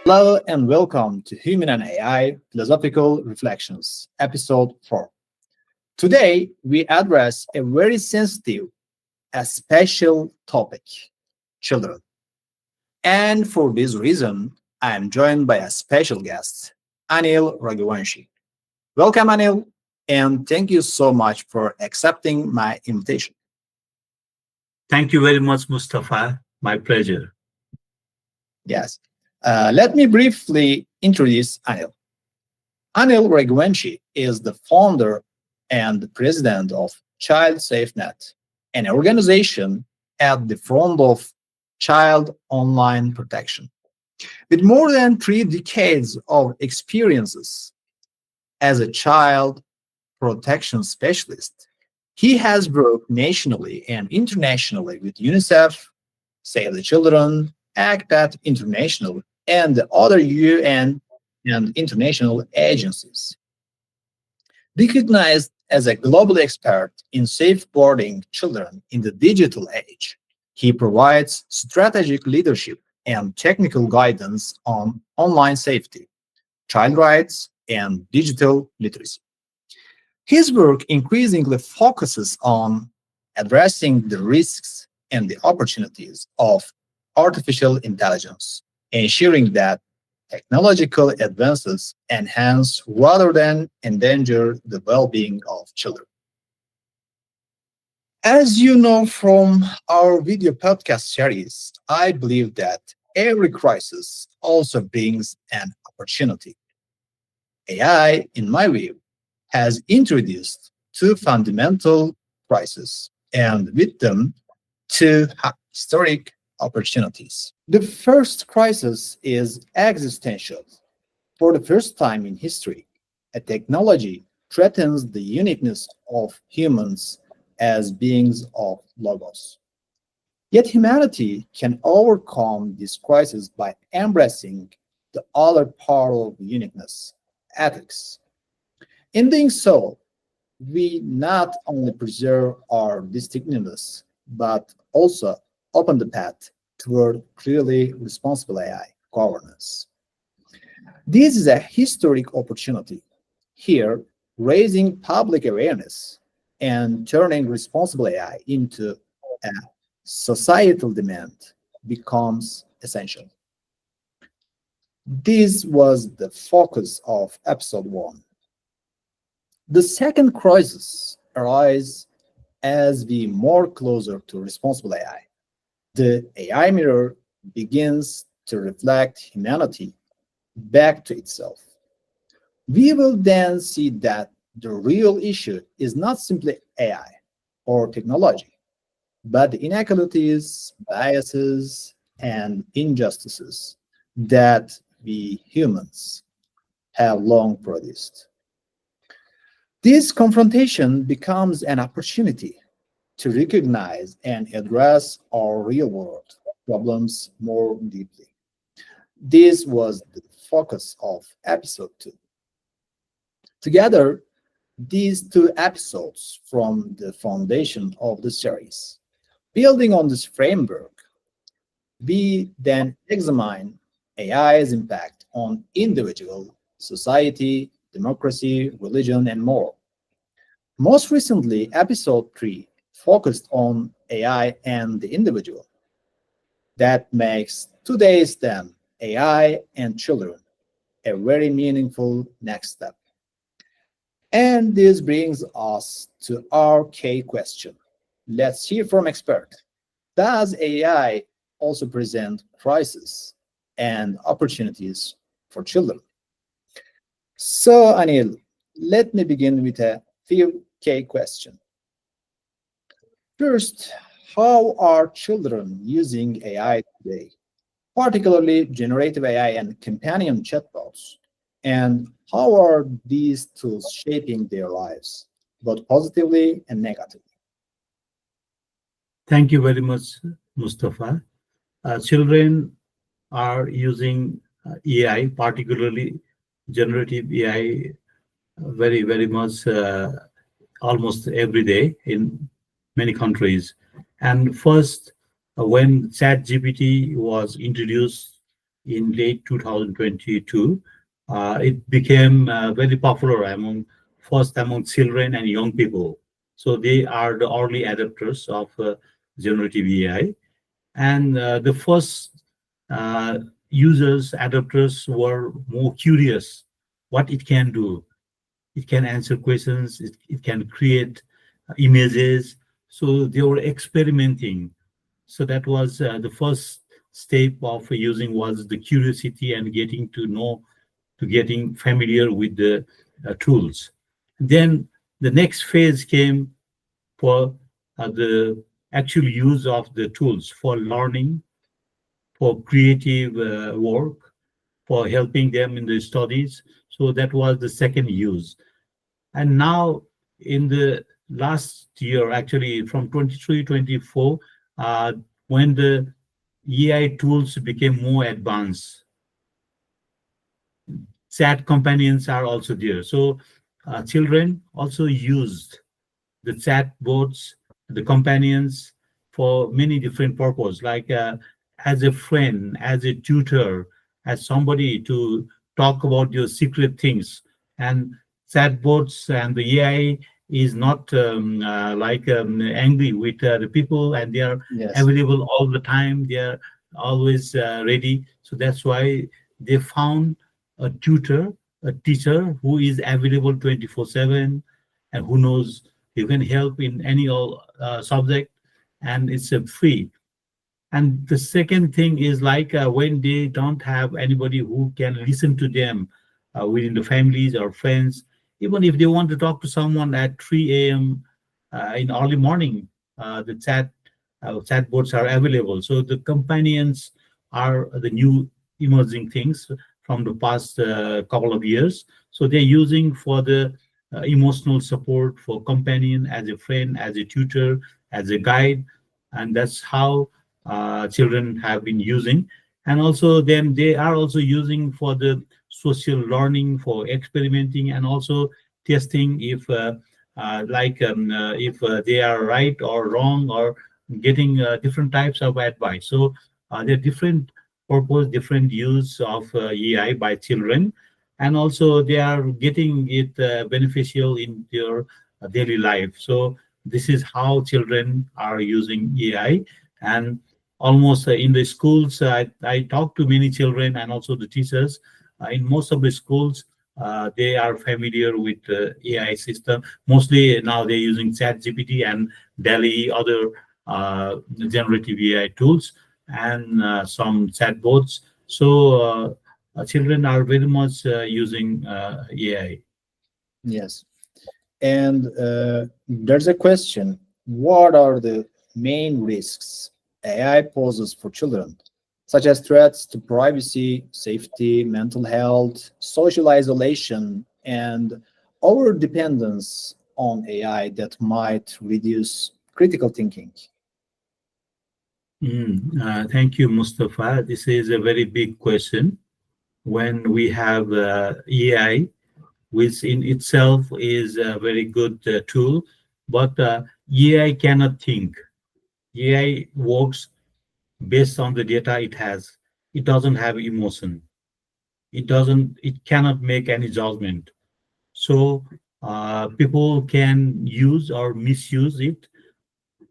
Hello and welcome to Human and AI Philosophical Reflections, Episode 4. Today, we address a very sensitive, a special topic children. And for this reason, I am joined by a special guest, Anil Raghuvanshi. Welcome, Anil, and thank you so much for accepting my invitation. Thank you very much, Mustafa. My pleasure. Yes. Let me briefly introduce Anil. Anil Raghuvanshi is the founder and the president of ChildSafeNet, an organization at the front of child online protection. With more than 3 decades of experiences as a child protection specialist, he has worked nationally and internationally with UNICEF, Save the Children, ECPAT International, and the other UN and international agencies. Recognized as a global expert in safeguarding children in the digital age, he provides strategic leadership and technical guidance on online safety, child rights, and digital literacy. His work increasingly focuses on addressing the risks and the opportunities of artificial intelligence, ensuring that technological advances enhance rather than endanger the well being of children. As you know from our video podcast series, I believe that every crisis also brings an opportunity. AI, in my view, has introduced two fundamental crises and with them two historic opportunities. The first crisis is existential. For the first time in history, a technology threatens the uniqueness of humans as beings of logos. Yet humanity can overcome this crisis by embracing the other part of uniqueness, ethics. In doing so, we not only preserve our distinctiveness, but also open the path toward clearly responsible AI governance. This is a historic opportunity. Here, raising public awareness and turning responsible AI into a societal demand becomes essential. This was the focus of episode 1. The second crisis arises as we more closer to responsible AI. The AI mirror begins to reflect humanity back to itself. We will then see that the real issue is not simply AI or technology, but the inequalities, biases, and injustices that we humans have long produced. This confrontation becomes an opportunity to recognize and address our real world problems more deeply. This was the focus of episode 2. Together, these two episodes form the foundation of the series. Building on this framework, we then examine AI's impact on individual, society, democracy, religion, and more. Most recently, episode 3 focused on AI and the individual. That makes today's then AI and children a very meaningful next step. And this brings us to our key question. Let's hear from expert. Does AI also present crises and opportunities for children? So, Anil, let me begin with a few key questions. First, how are children using AI today, particularly generative AI and companion chatbots? And how are these tools shaping their lives, both positively and negatively? Thank you very much, Mustafa. Children are using AI, particularly generative AI, very much almost every day in many countries. And first, when ChatGPT was introduced in late 2022. It became very popular among children and young people. So they are the early adopters of generative AI. And the first uh, users, adopters were more curious what it can do. It can answer questions, it can create images. So they were experimenting. So that was the first step of using was the curiosity and getting to know, to getting familiar with the tools. Then the next phase came for the actual use of the tools for learning, for creative work, for helping them in the studies. So that was the second use. And now in the last year, actually from 23, 24, when the AI tools became more advanced, chat companions are also there. So children also used the chatbots, the companions for many different purposes, like as a friend, as a tutor, as somebody to talk about your secret things. And chatbots and the AI is not angry with the people, and they are Yes. available all the time. They are always ready. So that's why they found a tutor, a teacher who is available 24/7, and who knows you can help in any subject, and it's free. And the second thing is like when they don't have anybody who can listen to them within the families or friends, even if they want to talk to someone at 3 a.m. In early morning, the chatbots are available. So the companions are the new emerging things from the past couple of years. So they're using for the emotional support, for companion, as a friend, as a tutor, as a guide, and that's how children have been using. And also then they are also using for the social learning, for experimenting, and also testing if if they are right or wrong, or getting different types of advice. So there are different purpose, different use of AI by children, and also they are getting it beneficial in their daily life. So this is how children are using AI. And almost in the schools, I talk to many children and also the teachers. In most of the schools, they are familiar with the AI system. Mostly now they're using ChatGPT and DALI, other generative AI tools, and some chatbots. So children are very much using AI. Yes. And there's a question: what are the main risks AI poses for children, such as threats to privacy, safety, mental health, social isolation, and over dependence on AI that might reduce critical thinking? Thank you, Mustafa. This is a very big question. When we have AI, which in itself is a very good tool, but AI cannot think. AI works based on the data it has. It doesn't have emotion. It cannot make any judgment. So people can use or misuse it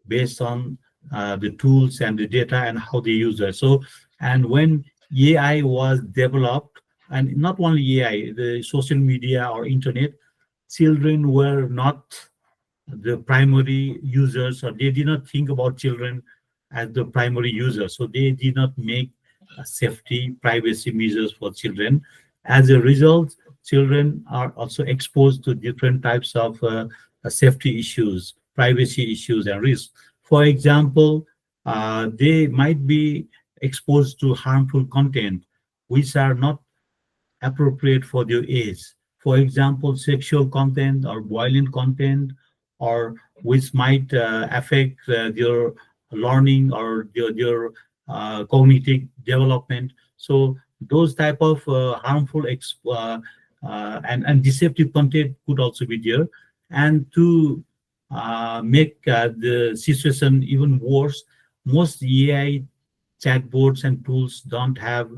based on the tools and the data and how they use it. So, and when AI was developed, and not only AI, the social media or internet, children were not the primary users, or they did not think about children as the primary users. So they did not make safety, privacy measures for children. As a result, children are also exposed to different types of safety issues, privacy issues, and risks. For example, they might be exposed to harmful content which are not appropriate for their age. For example, sexual content or violent content, or which might affect their learning or their cognitive development. So those type of harmful and deceptive content could also be there. And to make the situation even worse, most AI chatbots and tools don't have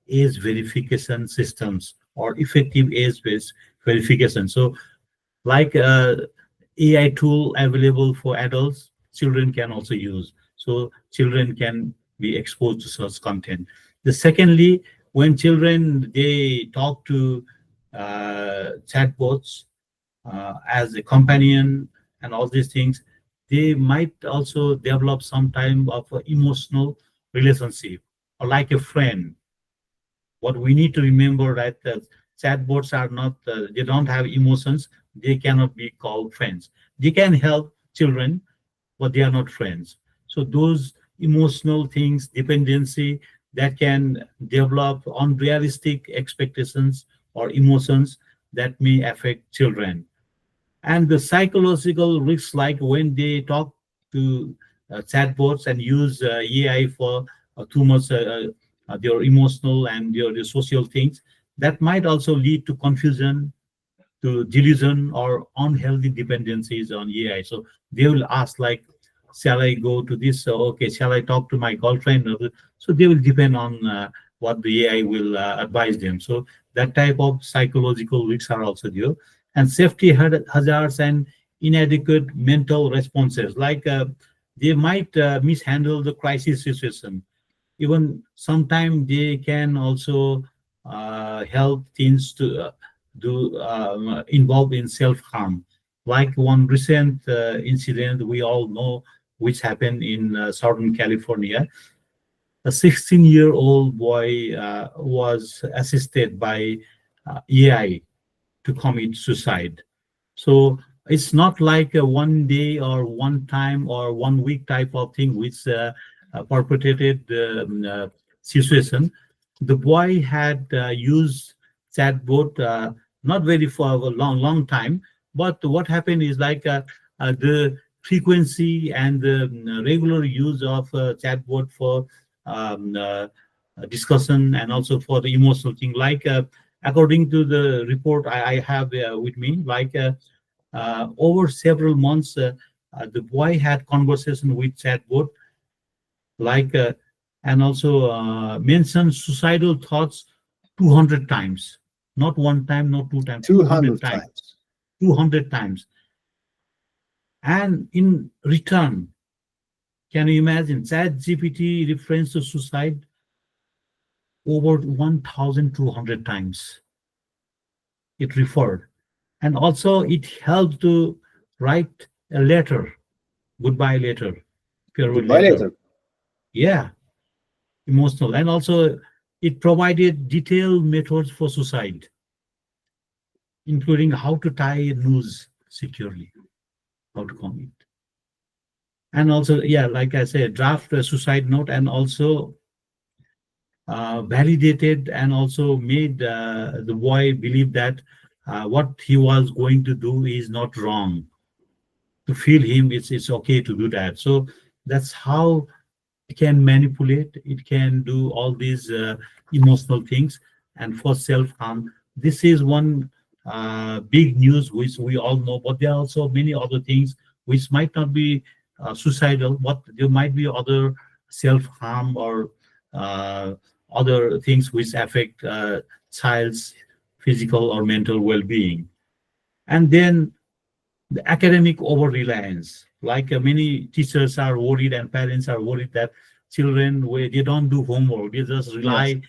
age verification systems or effective age-based verification. So, like AI tool available for adults, children can also use. So children can be exposed to such content. The secondly, when children they talk to chatbots as a companion and all these things, they might also develop some type of emotional relationship or like a friend. What we need to remember that chatbots are not they don't have emotions, they cannot be called friends. They can help children, but they are not friends. So those emotional things, dependency, that can develop unrealistic expectations or emotions that may affect children. And the psychological risks, like when they talk to chatbots and use AI for too much their emotional and their social things, that might also lead to confusion, to delusion or unhealthy dependencies on AI. So they will ask like, shall I go to this? Okay, shall I talk to my girlfriend? So they will depend on what the AI will advise them. So that type of psychological risks are also there. And safety hazards and inadequate mental responses, like they might mishandle the crisis situation. Even sometimes they can also help teens to do involved in self-harm, like one recent incident we all know, which happened in Southern California. A 16-year-old boy was assisted by AI to commit suicide. So it's not like a one day or one time or one week type of thing which perpetrated situation. The boy had used chatbot not very for a long time, but what happened is like the frequency and the regular use of chatbot for um, uh, discussion and also for the emotional thing, like according to the report I have with me, like over several months, the boy had conversation with chatbot, like and also mentioned suicidal thoughts 200 times, not one time, not two times, 200 200 times, times. 200 times. And in return, can you imagine? Chat GPT reference to suicide over 1,200 times. It referred, and also it helped to write a letter, goodbye letter, farewell Goodbye letter. later. Yeah, emotional. And also it provided detailed methods for suicide, including how to tie a noose securely, how to commit. And also, yeah, like I said, draft a suicide note, and also validated and also made the boy believe that what he was going to do is not wrong. To feel him, it's okay to do that. So that's how it can manipulate, it can do all these emotional things. And for self-harm, this is one big news which we all know, but there are also many other things which might not be suicidal, but there might be other self-harm or uh, other things which affect child's physical or mental well-being. And then the academic over reliance, like many teachers are worried and parents are worried that children they don't do homework, they just Yes. rely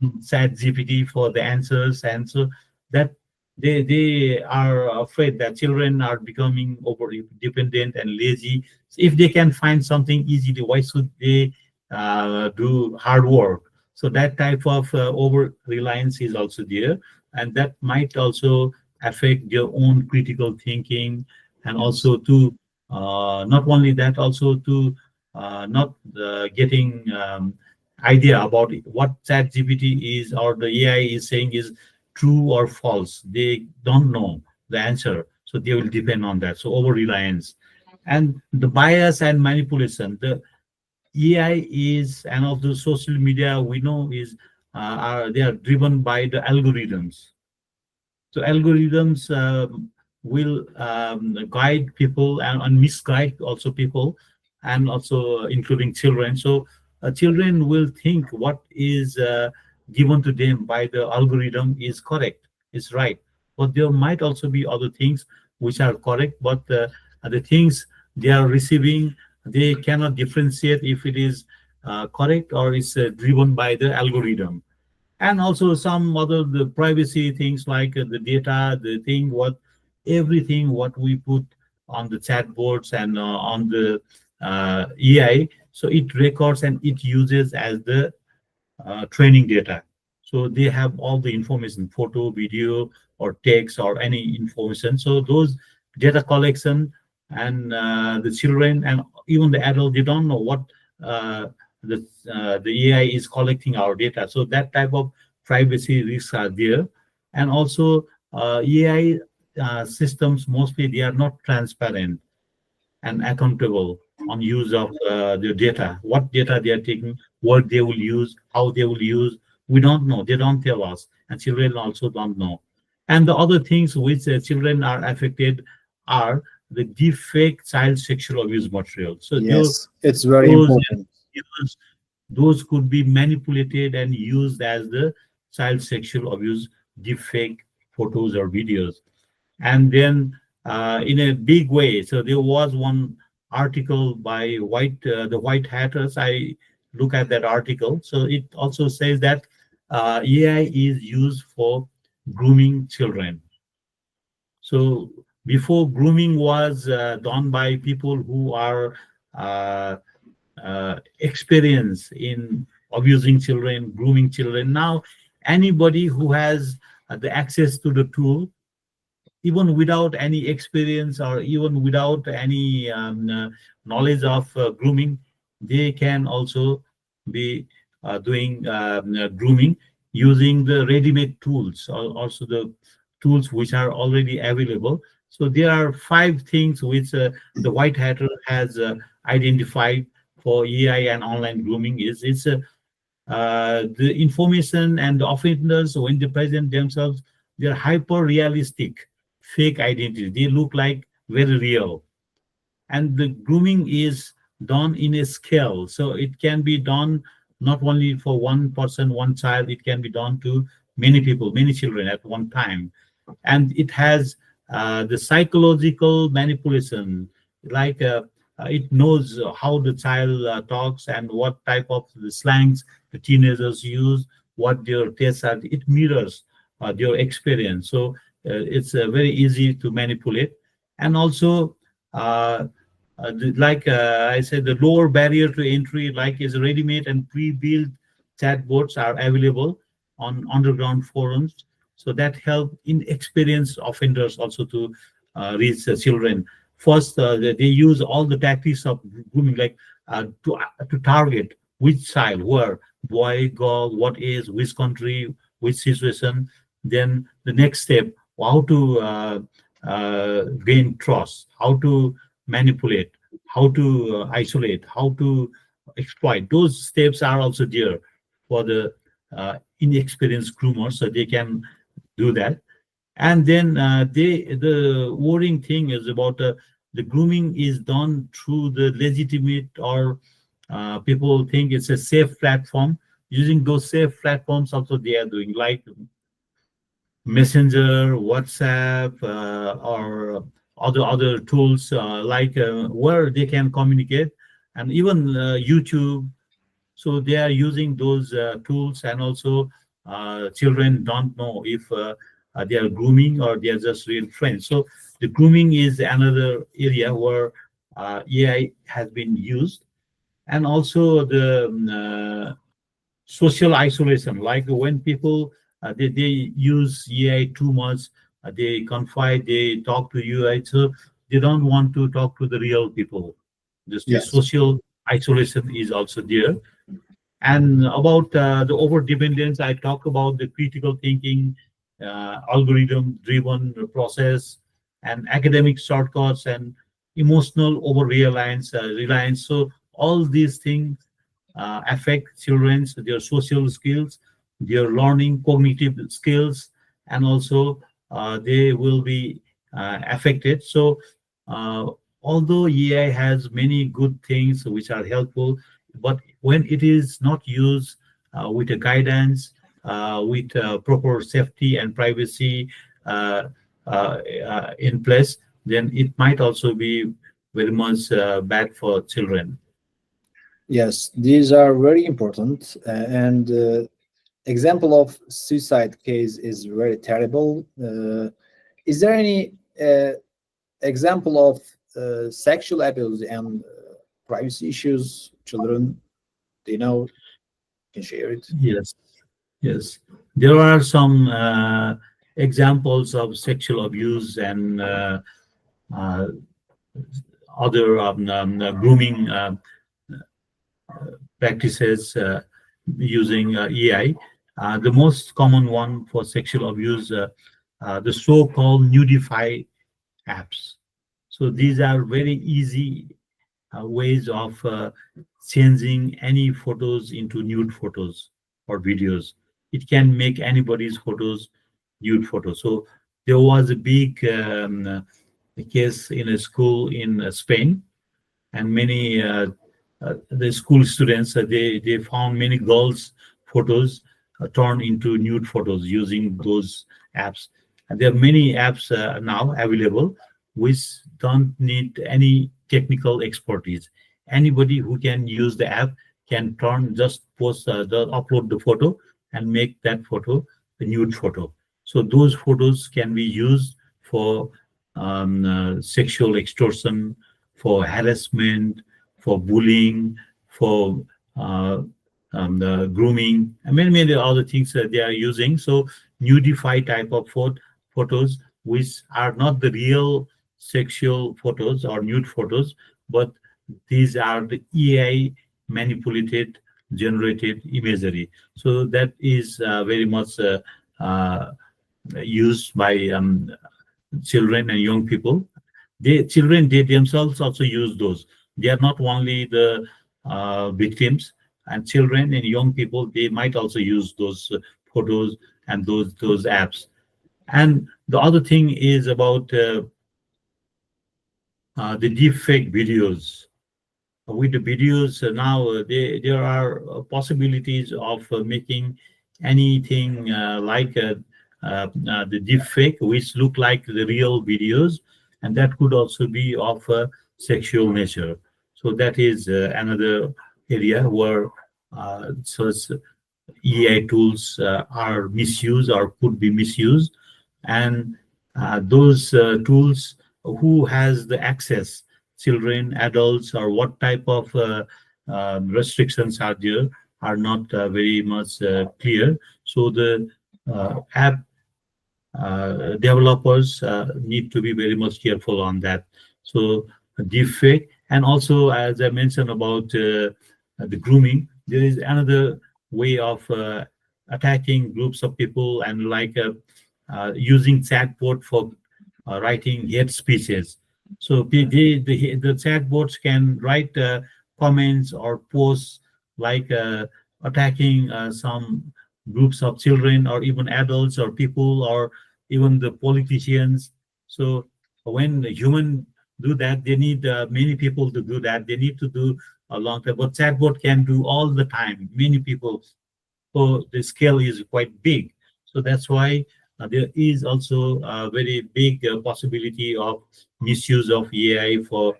on chat gpt for the answers, and so that they are afraid that children are becoming over dependent and lazy. If they can find something easily, why should they do hard work? So that type of over reliance is also there, and that might also affect their own critical thinking. And Yes. also to not only that, also to not getting idea about what chat gpt is or the ai is saying is true or false. They don't know the answer, so they will depend on that. So over reliance and the bias and manipulation, the ai is, and of the social media we know is are they are driven by the algorithms. So algorithms will guide people and misguide also people, and also including children. So children will think what is given to them by the algorithm is correct, is right. But there might also be other things which are correct, but the things they are receiving, they cannot differentiate if it is correct or is driven by the algorithm. And also some other the privacy things like the data, the thing what everything what we put on the chatbots and on the AI, so it records and it uses as the training data. So they have all the information, photo, video, or text, or any information. So those data collection and the children and even the adult, they don't know what uh, the AI is collecting our data. So that type of privacy risks are there. And also AI systems mostly they are not transparent and accountable on use of the data, what data they are taking, what they will use, how they will use. We don't know. They don't tell us, and children also don't know. And the other things which children are affected are the deepfake child sexual abuse material. So Yes, it's very those important. those could be manipulated and used as the child sexual abuse deepfake photos or videos. And then in a big way, so there was one article by the white hatters. I look at that article, so it also says that AI is used for grooming children. So before, grooming was done by people who are uh, experienced in abusing children, grooming children. Now anybody who has the access to the tool, even without any experience or even without any knowledge of grooming, they can also be doing grooming using the ready-made tools, or also the tools which are already available. So there are five things which the white hatter has identified for AI and online grooming. Is it's the information and the offenders when they present themselves, they're hyper realistic fake identity. They look like very real. And the grooming is done in a scale. So it can be done not only for one person, one child, it can be done to many people, many children at one time. And it has the psychological manipulation, like it knows how the child talks and what type of the slangs the teenagers use, what their tastes are. It mirrors their experience. So it's very easy to manipulate. And also like I said, the lower barrier to entry, like is ready-made and pre-built chatbots are available on underground forums, so that help inexperienced offenders also to reach children. First, they use all the tactics of grooming, like to target which child, where, boy, girl, what age, which country, which situation. Then the next step, how to gain trust, how to manipulate, how to isolate, how to exploit. Those steps are also there for the inexperienced groomers, so they can do that. And then the worrying thing is about the grooming is done through the legitimate, or people think it's a safe platform. Using those safe platforms also they are doing, like Messenger, WhatsApp, or other tools, like where they can communicate, and even YouTube. So they are using those tools, and also children don't know if they are grooming or they are just real friends. So the grooming is another area where AI has been used. And also the social isolation, like when people they use AI too much, they confide, they talk to AI, so they don't want to talk to the real people. Just the Yes. social isolation is also there. And about the over dependence, I talk about the critical thinking, algorithm driven process, and academic shortcuts, and emotional over reliance. So all these things affect children's their social skills, their learning cognitive skills, and also they will be affected. So uh, although AI has many good things which are helpful, but when it is not used with a guidance, with proper safety and privacy uh, in place, then it might also be very much bad for children. Yes, these are very important. And example of suicide case is very terrible. Is there any example of sexual abuse and privacy issues? Children, do you know? Can share it. Yes, yes. There are some examples of sexual abuse and uh, other grooming practices using AI. The most common one for sexual abuse, the so-called nudify apps. So these are very easy ways of changing any photos into nude photos or videos. It can make anybody's photos nude photos. So there was a big case in a school in Spain, and many the school students they found many girls photos turned into nude photos using those apps. And there are many apps now available which don't need any technical expertise. Anybody who can use the app can turn just post upload the photo and make that photo a nude photo. So those photos can be used for sexual extortion, for harassment, for bullying, for the grooming, and many other things that they are using. So nudify type of photos, which are not the real sexual photos or nude photos, but these are the AI manipulated, generated imagery. So that is very much used by children and young people. They themselves also use those. They are not only the victims, and children and young people they might also use those photos and those apps. And the other thing is about the deepfake videos. With the videos now, there are possibilities of making anything the deepfake, which look like the real videos, and that could also be of a sexual nature. So that is another area where such AI tools are misused or could be misused, and those tools, who has the access, children, adults, or what type of restrictions are there, are not very much clear. So the app developers need to be very much careful on that. So deepfake, and also as I mentioned about the grooming, there is another way of attacking groups of people, and like using chatbot for writing hate speeches. So the chatbots can write comments or posts like attacking some groups of children or even adults or people or even the politicians. So when the human do that, they need many people to do that. They need to do a long time. But chatbot can do all the time, many people. So the scale is quite big. So that's why there is also a very big possibility of misuse of AI for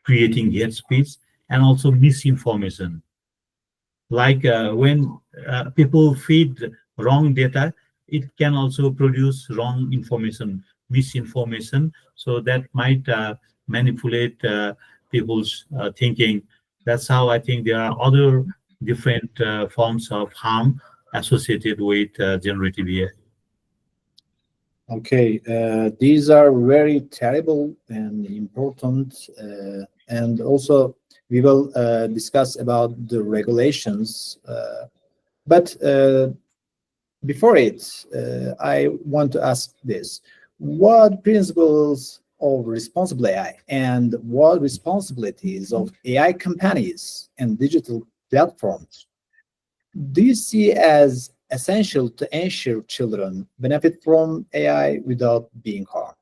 creating hate speech and also misinformation. Like when people feed wrong data, it can also produce wrong information, misinformation. So that might manipulate people's thinking. That's how I think there are other different forms of harm associated with generative AI. Okay, these are very terrible and important, and also we will discuss about the regulations. But before it, I want to ask this: what principles of responsible AI and what responsibilities of AI companies and digital platforms do you see as essential to ensure children benefit from AI without being harmed?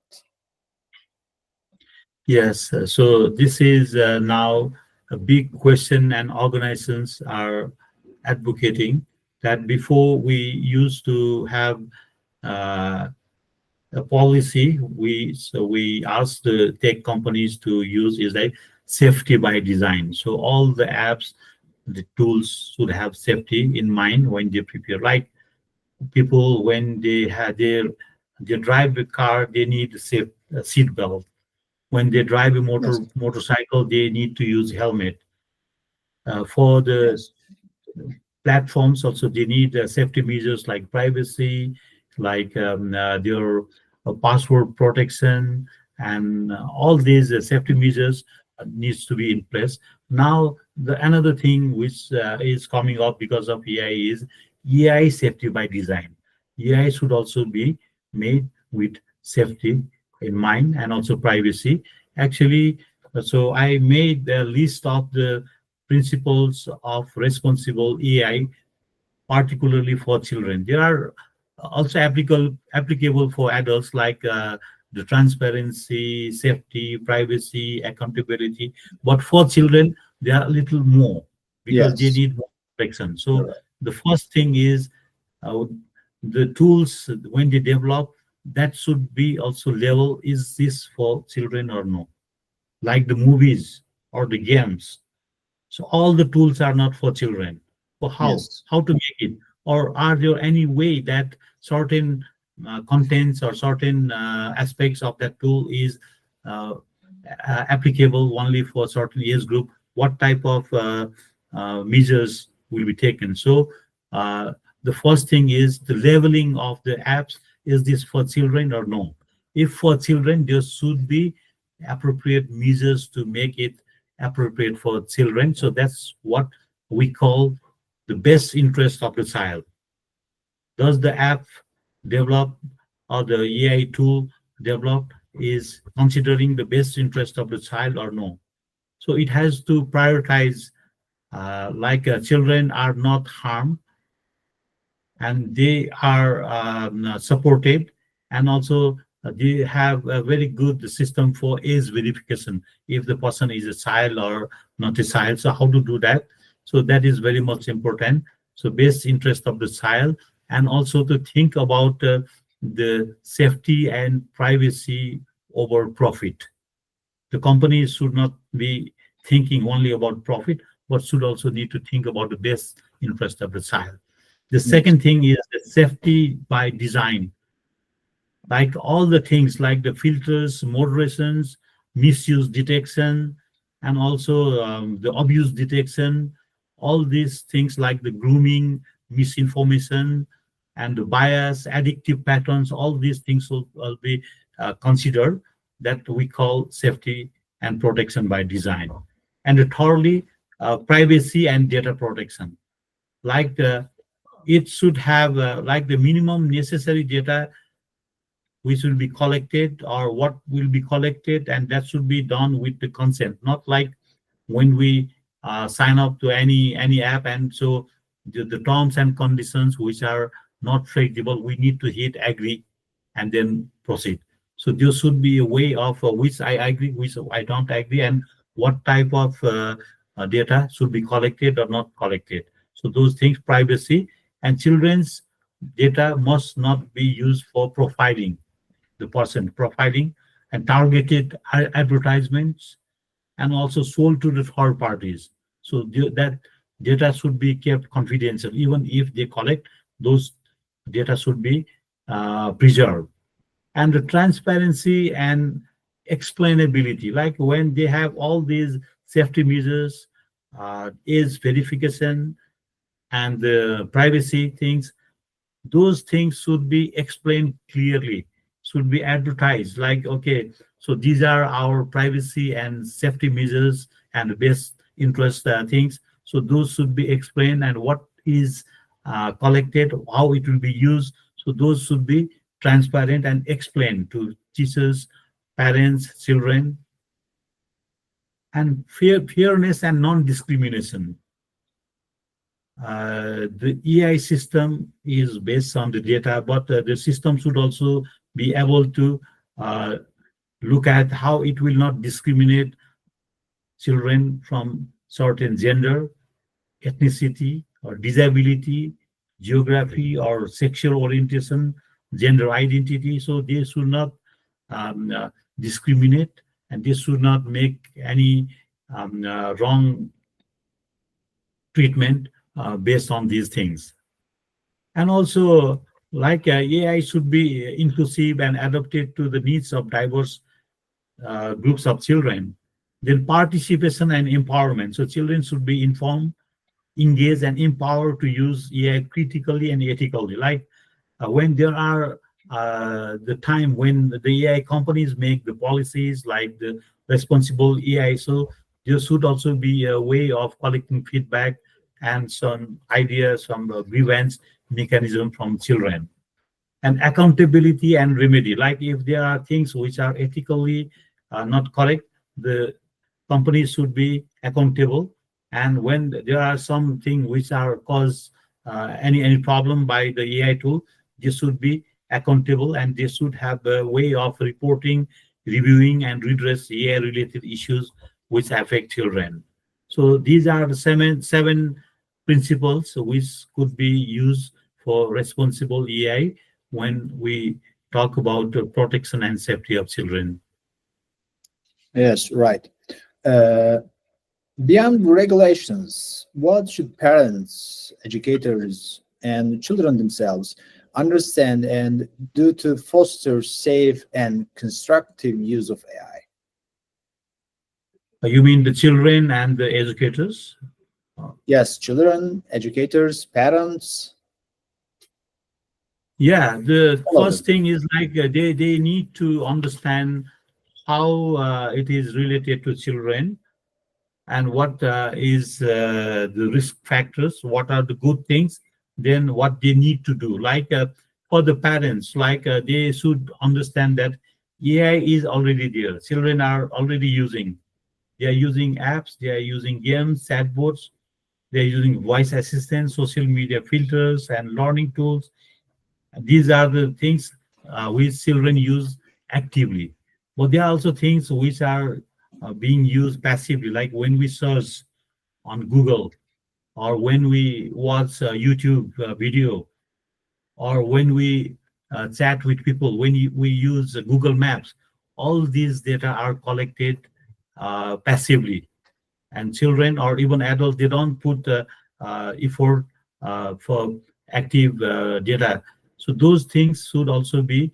Yes, so this is now a big question, and organizations are advocating that before we used to have uh, a policy, we ask the tech companies to use is like safety by design. So all the apps, the tools should have safety in mind when they prepare. Like people when they drive a car, they need a safe seat belt. When they drive a Yes. motorcycle, they need to use helmet. For the Yes. platforms also, they need safety measures like privacy, like their password protection, and all these safety measures needs to be in place. Now the another thing which is coming up because of AI is AI safety by design. AI should also be made with safety in mind and also privacy. Actually, so I made a list of the principles of responsible AI, particularly for children. There are also applicable for adults like the transparency, safety, privacy, accountability. But for children, they are a little more because they Yes. need more protection. You're So right. the first thing is uh, the tools when they develop, that should be also level. Is this for children or no? Like the movies or the games, so all the tools are not for children. For how? Yes. How to make it? Or are there any way that certain contents or certain aspects of that tool is uh, applicable only for certain age group? What type of measures will be taken? So uh, the first thing is the leveling of the apps. Is this for children or no? If for children, there should be appropriate measures to make it appropriate for children. So that's what we call the best interest of the child. Does the app develop or the AI tool developed is considering the best interest of the child or no? So it has to prioritize, children are not harmed and they are supported, and also they have a very good system for age verification if the person is a child or not a child. So how to do that? So that is very much important. So best interest of the child, and also to think about the safety and privacy over profit. The companies should not be thinking only about profit, but should also need to think about the best interest of the child. The Yes. second thing is the safety by design, like all the things like the filters, moderations, misuse detection, and also the abuse detection. All these things like the grooming, misinformation, and the bias, addictive patterns, all these things will be considered, that we call safety and protection by design. And thirdly, privacy and data protection. Like it should have like the minimum necessary data which will be collected or what will be collected, and that should be done with the consent, not like when we sign up to any app, and so the terms and conditions which are not flexible, we need to hit agree and then proceed. So there should be a way of which I agree, which I don't agree, and what type of data should be collected or not collected. So those things, privacy, and children's data must not be used for profiling the person, profiling and targeted advertisements, and also sold to the third parties. So that data should be kept confidential. Even if they collect, those data should be preserved. And the transparency and explainability, like when they have all these safety measures, age verification, and the privacy things, those things should be explained clearly, should be advertised like, okay, so these are our privacy and safety measures and best interest things. So those should be explained, and what is collected, how it will be used. So those should be transparent and explained to teachers, parents, children. And fairness and non-discrimination. The AI system is based on the data, but the system should also be able to uh, look at how it will not discriminate children from certain gender, ethnicity, or disability, geography, or sexual orientation, gender identity. So they should not um, uh, discriminate, and they should not make any wrong treatment based on these things. And also, like AI should be inclusive and adapted to the needs of diverse groups of children. Then participation and empowerment. So children should be informed, engaged, and empowered to use AI critically and ethically. Like when there are the time when the AI companies make the policies like the responsible AI, so there should also be a way of collecting feedback and some ideas, some grievance mechanism from children, and accountability and remedy. Like if there are things which are ethically not correct, the companies should be accountable. And when there are some things which are cause any problem by the AI tool, they should be accountable, and they should have a way of reporting, reviewing, and redress AI related issues which affect children. So these are the seven principles which could be used for responsible AI when we talk about the protection and safety of children. Yes, right. Uh, Beyond regulations, what should parents, educators, and children themselves understand and do to foster safe and constructive use of AI? You mean the children and the educators? Uh, Yes, children, educators, parents, Yeah, the all of first them. thing is like they need to understand how it is related to children, and what is the risk factors, what are the good things, then what they need to do. Like for the parents, like they should understand that AI is already there. Children are already using. They are using apps, they are using games, chatbots, they are using voice assistants, social media filters, and learning tools. These are the things which children use actively. But there are also things which are being used passively, like when we search on Google, or when we watch YouTube video, or when we chat with people, when we use Google Maps. All these data are collected passively, and children or even adults, they don't put effort for active data. So those things should also be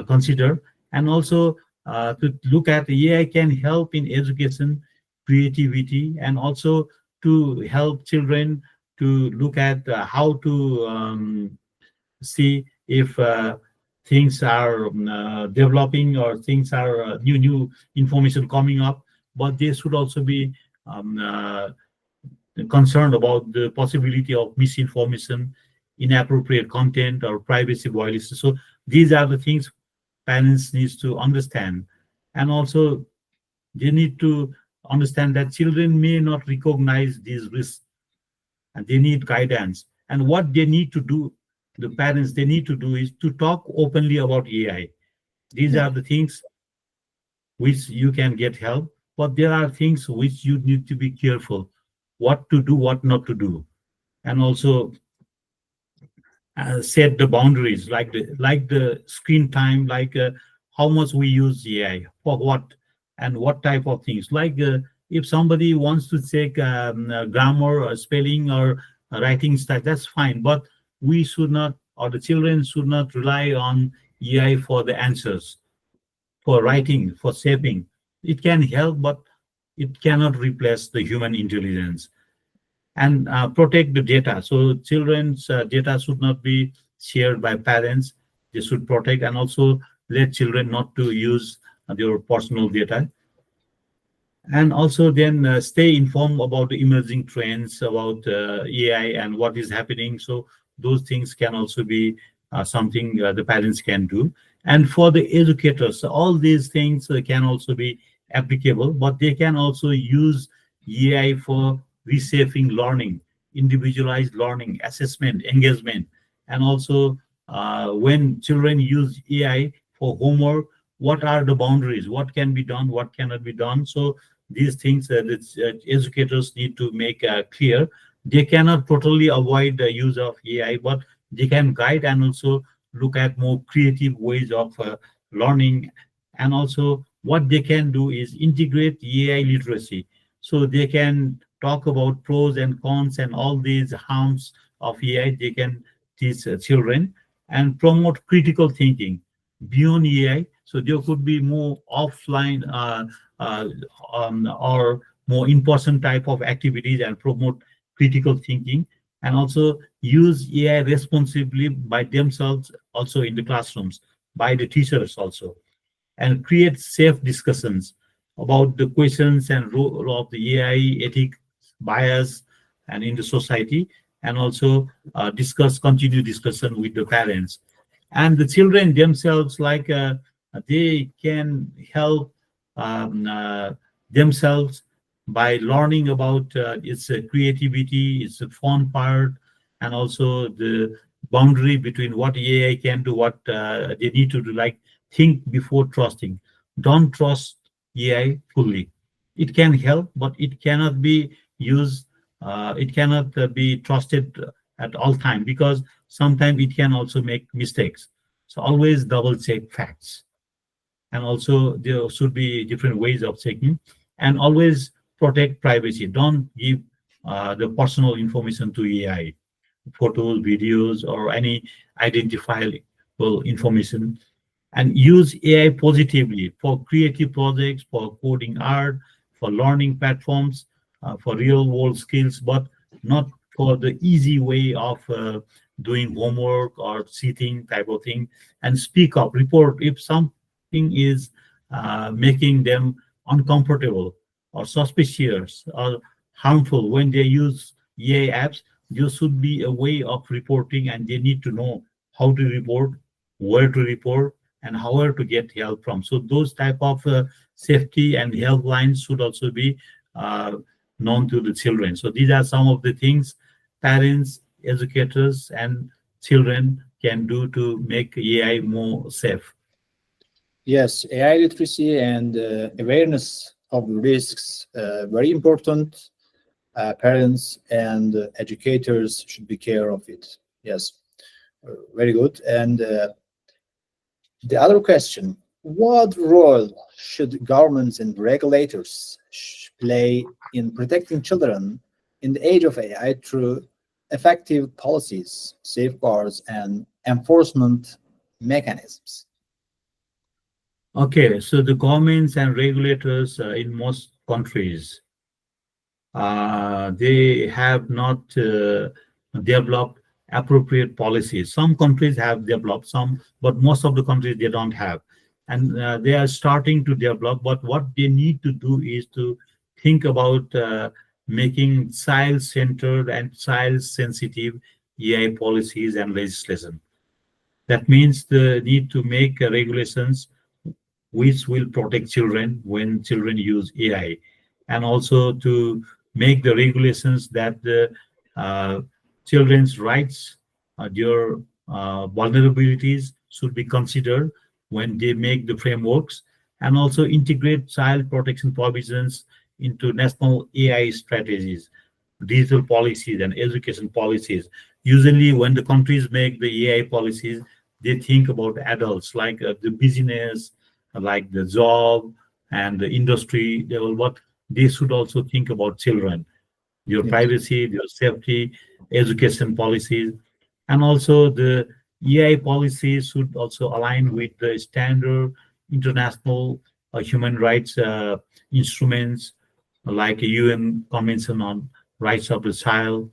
considered. And also to look at AI can help in education, creativity, and also to help children to look at how to see if things are developing, or things are new information coming up. But they should also be um, uh, concerned about the possibility of misinformation, inappropriate content, or privacy violations. So these are the things parents needs to understand. And also they need to understand that children may not recognize these risks, and they need guidance. And what they need to do, the parents, they need to do is to talk openly about AI. These Yeah. are the things which you can get help, but there are things which you need to be careful what to do, what not to do. And also set the boundaries, like the screen time, like how much we use AI for what, and what type of things. Like if somebody wants to check grammar or spelling or writing style, that's fine. But we should not, or the children should not rely on AI for the answers, for writing, for shaping. It can help, but it cannot replace the human intelligence. And protect the data. So children's data should not be shared by parents. They should protect, and also let children not to use their personal data. And also then stay informed about the emerging trends about AI and what is happening. So those things can also be something the parents can do. And for the educators, all these things can also be applicable, but they can also use AI for reshaping learning, individualized learning, assessment, engagement. And also when children use AI for homework, what are the boundaries, what can be done, what cannot be done. So these things that educators need to make clear. they cannot totally avoid the use of AI, but they can guide and also look at more creative ways of learning. And also what they can do is integrate AI literacy. So they can talk about pros and cons and all these harms of AI. They can teach children and promote critical thinking beyond AI. So there could be more offline uh, or more in-person type of activities and promote critical thinking, and also use AI responsibly by themselves also in the classrooms, by the teachers also, and create safe discussions about the questions and role of the AI, ethic, bias, and in the society, and also continue discussion with the parents and the children themselves. They can help themselves by learning about its creativity, its fun part, and also the boundary between what AI can do, what they need to do. Like, think before trusting. Don't trust AI fully. It can help, but it cannot be used. It cannot be trusted at all time, because sometimes it can also make mistakes. So always double check facts. And also there should be different ways of checking, and always protect privacy. Don't give the personal information to AI, photos, videos, or any identifiable information. And use AI positively for creative projects, for coding art, for learning platforms, for real world skills, but not for the easy way of doing homework or cheating type of thing. And speak up, report if something is making them uncomfortable or suspicious or harmful when they use AI apps. There should be a way of reporting, and they need to know how to report, where to report, and how to get help from. So those type of safety and helplines should also be uh, known to the children. So these are some of the things parents, educators, and children can do to make AI more safe. Yes, AI literacy and awareness of risks very important. Parents and educators should be care of it. Yes, very good. And the other question, what role should governments and regulators play in protecting children in the age of AI through effective policies, safeguards, and enforcement mechanisms? Okay, so the governments and regulators in most countries, they have not developed appropriate policies. Some countries have developed some, but most of the countries they don't have, and they are starting to develop. But what they need to do is to think about making child-centered and child-sensitive AI policies and legislation. That means the need to make regulations which will protect children when children use AI, and also to make the regulations that the uh, children's rights, their vulnerabilities should be considered when they make the frameworks, and also integrate child protection provisions into national AI strategies, digital policies, and education policies. Usually, when the countries make the AI policies, they think about adults, like the business, like the job and the industry. They will what they should also think about children, your Yes. privacy, your safety, education policies, and also the AI policies should also align with the standard international human rights instruments, like a UN Convention on Rights of the Child,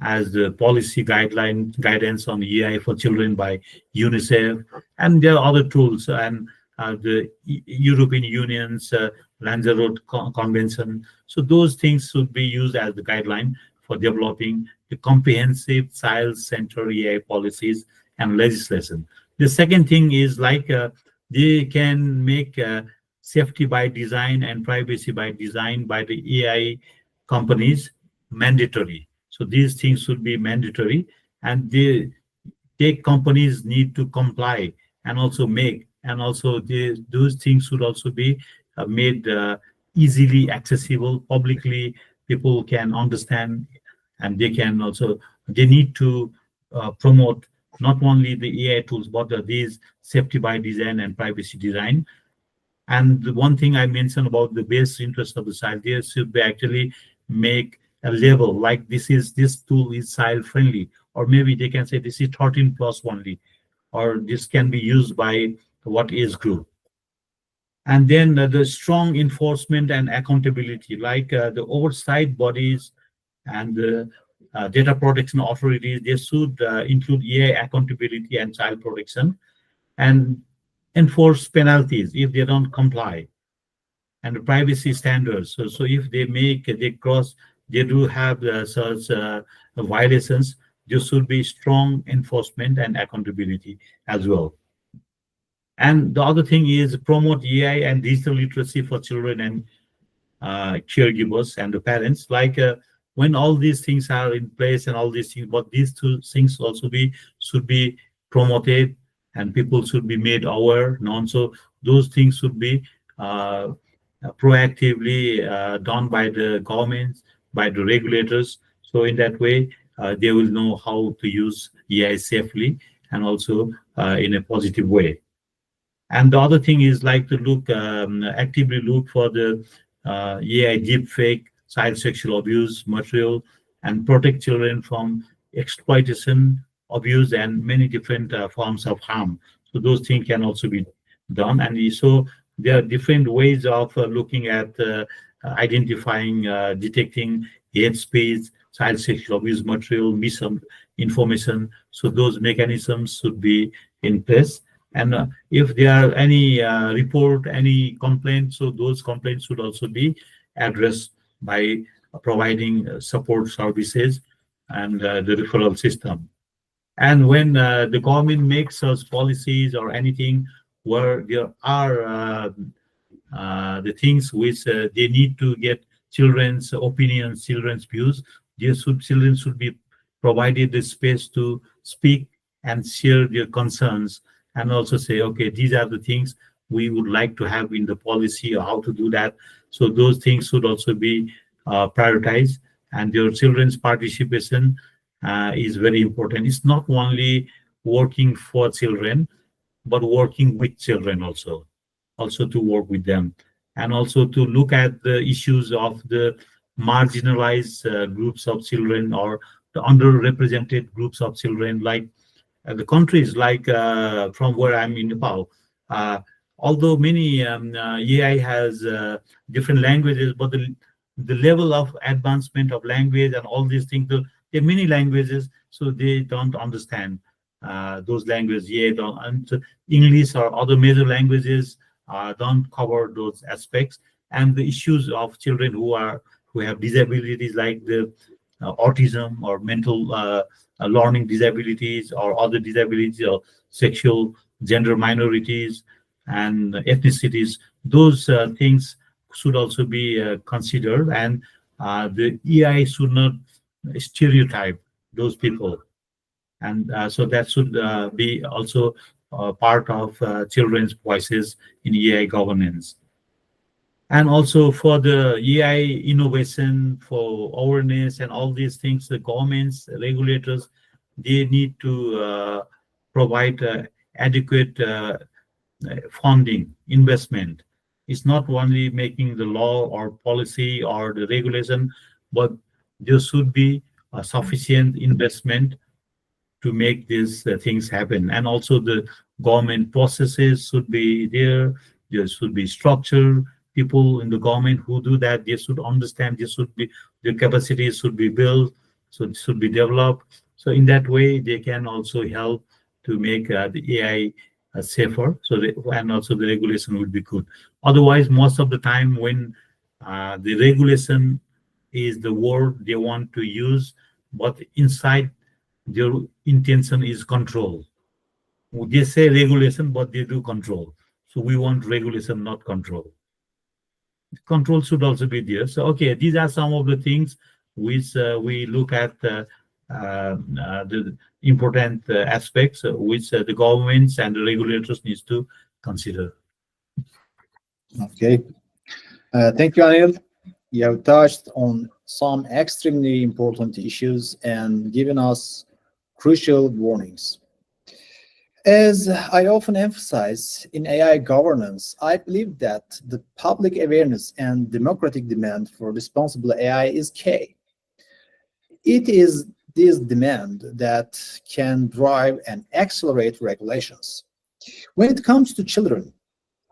as the policy guidance on AI for children by UNICEF, and there are other tools, and the European Union's Lanzarote Convention. So those things should be used as the guideline for developing the comprehensive child-centered AI policies and legislation. The second thing is they can make safety by design and privacy by design by the AI companies mandatory. So these things should be mandatory, and the tech companies need to comply and also make, and also those things should also be made easily accessible publicly. People can understand, and they can also, they need to promote not only the AI tools, but these safety by design and privacy design. And the one thing I mentioned about the best interest of the child, they should be actually make a label like this tool is child friendly, or maybe they can say this is 13 plus only, or this can be used by what age group. And then the strong enforcement and accountability, like the oversight bodies and the data protection authorities, they should include AI accountability and child protection, and enforce penalties if they don't comply, and the privacy standards. So if they cross, they do have such violations, there should be strong enforcement and accountability as well. And the other thing is promote AI and digital literacy for children and caregivers and the parents. Like when all these things are in place and all these things, but these two things also be should be promoted, and people should be made aware, known. So those things should be uh, proactively done by the governments, by the regulators. So in that way, they will know how to use AI safely and also in a positive way. And the other thing is like to look actively look for the AI deepfake, child sexual abuse material, and protect children from exploitation, abuse, and many different forms of harm. So those things can also be done. And so there are different ways of looking at identifying, detecting hate speech, child sexual abuse material, misinformation. So those mechanisms should be in place. And if there are any report, any complaints, so those complaints should also be addressed by providing support services and the referral system. And when the government makes us policies or anything where there are the things which they need to get children's opinions, children's views, children should be provided the space to speak and share their concerns, and also say, okay, these are the things we would like to have in the policy or how to do that. So those things should also be prioritized, and your children's participation is very important. It's not only working for children, but working with children also to work with them, and also to look at the issues of the marginalized groups of children or the underrepresented groups of children, like the countries like from where I'm in Nepal. Uh, Although many AI has different languages, but the level of advancement of language and all these things, there are many languages, so they don't understand those languages yet. And so English or other major languages don't cover those aspects. And the issues of children who have disabilities like the autism or mental learning disabilities or other disabilities or sexual gender minorities and ethnicities, those things should also be considered. And the AI should not stereotype those people. And so that should be also part of children's voices in AI governance. And also for the AI innovation, for awareness and all these things, the governments, regulators, they need to provide adequate funding, investment. It's not only making the law or policy or the regulation, but there should be a sufficient investment to make these things happen. And also the government processes should be there. There should be structure. People in the government who do that, they should understand. There should be the capacities should be built, so it should be developed. So in that way, they can also help to make the AI safer. So and also the regulation would be good. Otherwise, most of the time when the regulation is the word they want to use, but inside their intention is control. They say regulation, but they do control. So we want regulation, not control. Control should also be there. So, okay, these are some of the things which we look at the important aspects which the governments and the regulators needs to consider. Okay. Thank you, Anil. You have touched on some extremely important issues and giving us crucial warnings. As I often emphasize in AI governance, I believe that the public awareness and democratic demand for responsible AI is key. It is this demand that can drive and accelerate regulations. When it comes to children,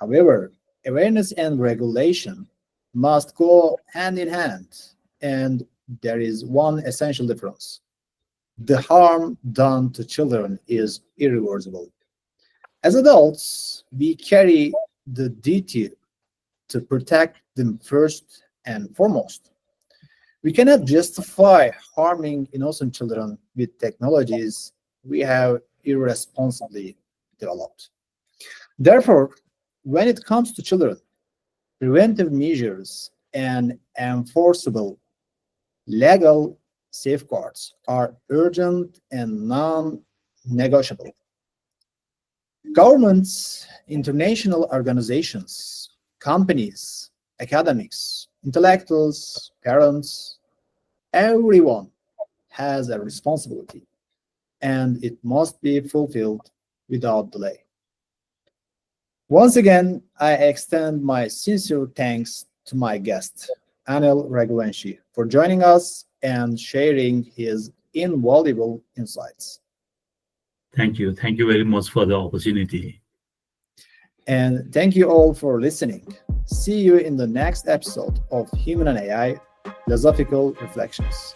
however, awareness and regulation must go hand in hand, and there is one essential difference. The harm done to children is irreversible. As adults, we carry the duty to protect them first and foremost. We cannot justify harming innocent children with technologies we have irresponsibly developed. Therefore, when it comes to children, preventive measures and enforceable legal safeguards are urgent and non negotiable. Governments, international organizations, companies, academics, intellectuals, parents, everyone has a responsibility, and it must be fulfilled without delay. Once again, I extend my sincere thanks to my guest, Anil Raghuvanshi, for joining us and sharing his invaluable insights. Thank you. Thank you very much for the opportunity. And thank you all for listening. See you in the next episode of Human and AI Philosophical Reflections.